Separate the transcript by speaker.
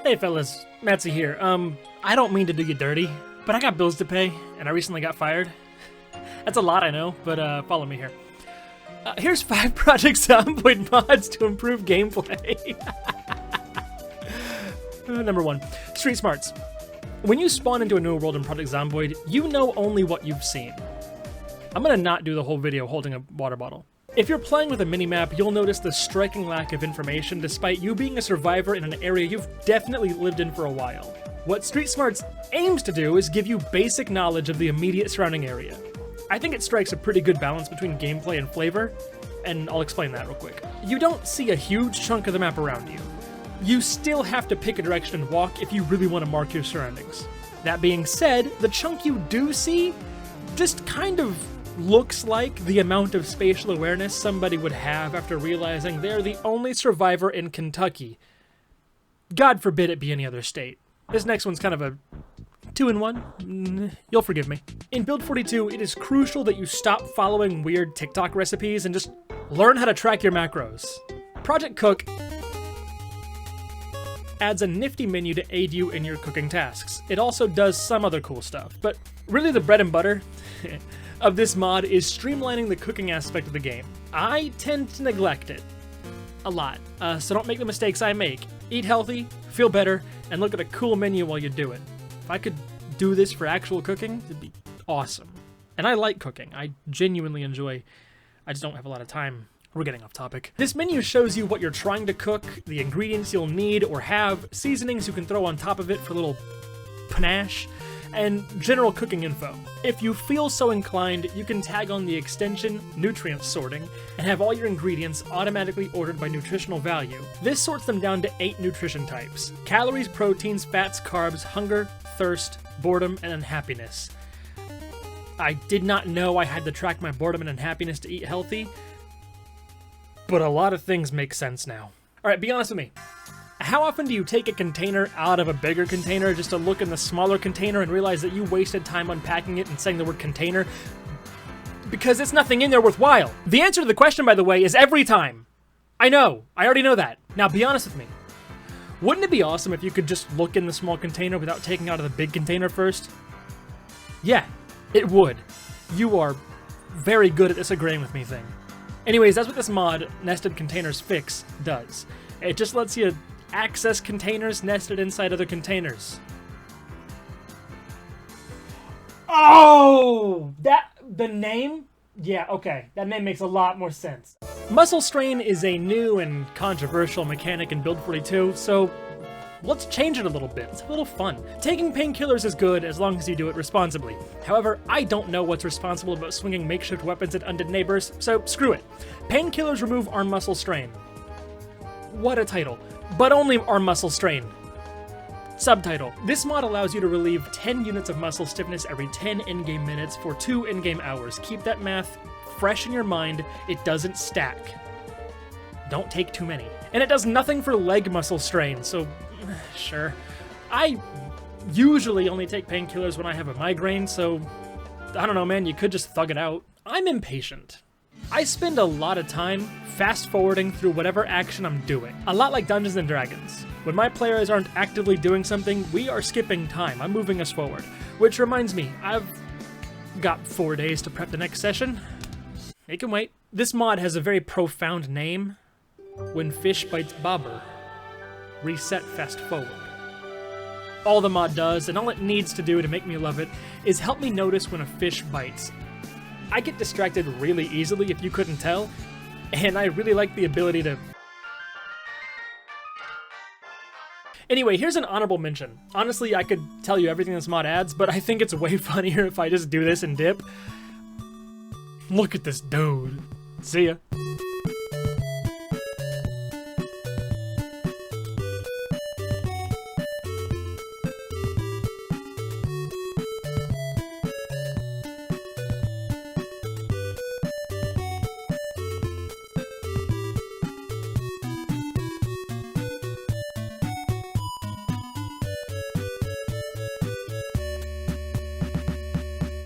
Speaker 1: Hey fellas, Mattsi here. I don't mean to do you dirty, but I got bills to pay, and I recently got fired. That's a lot, I know, but follow me here. Here's 5 Project Zomboid mods to improve gameplay. Number 1, Street Smarts. When you spawn into a new world in Project Zomboid, you know only what you've seen. I'm gonna not do the whole video holding a water bottle. If you're playing with a minimap, you'll notice the striking lack of information despite you being a survivor in an area you've definitely lived in for a while. What Street Smarts aims to do is give you basic knowledge of the immediate surrounding area. I think it strikes a pretty good balance between gameplay and flavor, and I'll explain that real quick. You don't see a huge chunk of the map around you. You still have to pick a direction and walk if you really want to mark your surroundings. That being said, the chunk you do see just kind of looks like the amount of spatial awareness somebody would have after realizing they're the only survivor in Kentucky. God forbid it be any other state. This next one's kind of a 2-in-1. You'll forgive me. In Build 42, it is crucial that you stop following weird TikTok recipes and just learn how to track your macros. Project Cook adds a nifty menu to aid you in your cooking tasks. It also does some other cool stuff, but really the bread and butter of this mod is streamlining the cooking aspect of the game. I tend to neglect it a lot, so don't make the mistakes I make. Eat healthy, feel better, and look at a cool menu while you do it. If I could do this for actual cooking, it'd be awesome. And I like cooking. I genuinely enjoy. I just don't have a lot of time. We're getting off topic. This menu shows you what you're trying to cook, the ingredients you'll need or have, seasonings you can throw on top of it for a little panache, and general cooking info. If you feel so inclined, you can tag on the extension Nutrient Sorting and have all your ingredients automatically ordered by nutritional value. This sorts them down to 8 nutrition types: calories, proteins, fats, carbs, hunger, thirst, boredom, and unhappiness. I did not know I had to track my boredom and unhappiness to eat healthy, but a lot of things make sense now. Alright, be honest with me. How often do you take a container out of a bigger container just to look in the smaller container and realize that you wasted time unpacking it and saying the word container because there's nothing in there worthwhile? The answer to the question, by the way, is every time. I know. I already know that. Now be honest with me. Wouldn't it be awesome if you could just look in the small container without taking out of the big container first? Yeah, it would. You are very good at this agreeing with me thing. Anyways, that's what this mod, Nested Containers Fix, does. It just lets you access containers nested inside other containers. Oh! The name? Yeah, okay. That name makes a lot more sense. Muscle Strain is a new and controversial mechanic in Build 42, so let's change it a little bit. It's a little fun. Taking painkillers is good as long as you do it responsibly. However, I don't know what's responsible about swinging makeshift weapons at undead neighbors, so screw it. Painkillers remove arm muscle strain. What a title. But only arm muscle strain. Subtitle. This mod allows you to relieve 10 units of muscle stiffness every 10 in-game minutes for 2 in-game hours. Keep that math fresh in your mind. It doesn't stack. Don't take too many. And it does nothing for leg muscle strain, so sure. I usually only take painkillers when I have a migraine, so I don't know, man, you could just thug it out. I'm impatient. I spend a lot of time fast-forwarding through whatever action I'm doing. A lot like Dungeons & Dragons. When my players aren't actively doing something, we are skipping time. I'm moving us forward. Which reminds me, I've got 4 days to prep the next session. It can wait. This mod has a very profound name. When Fish Bites Bobber. Reset fast forward. All the mod does, and all it needs to do to make me love it, is help me notice when a fish bites. I get distracted really easily, if you couldn't tell, and I really like the ability to... Anyway, here's an honorable mention. Honestly, I could tell you everything this mod adds, but I think it's way funnier if I just do this and dip. Look at this dude. See ya.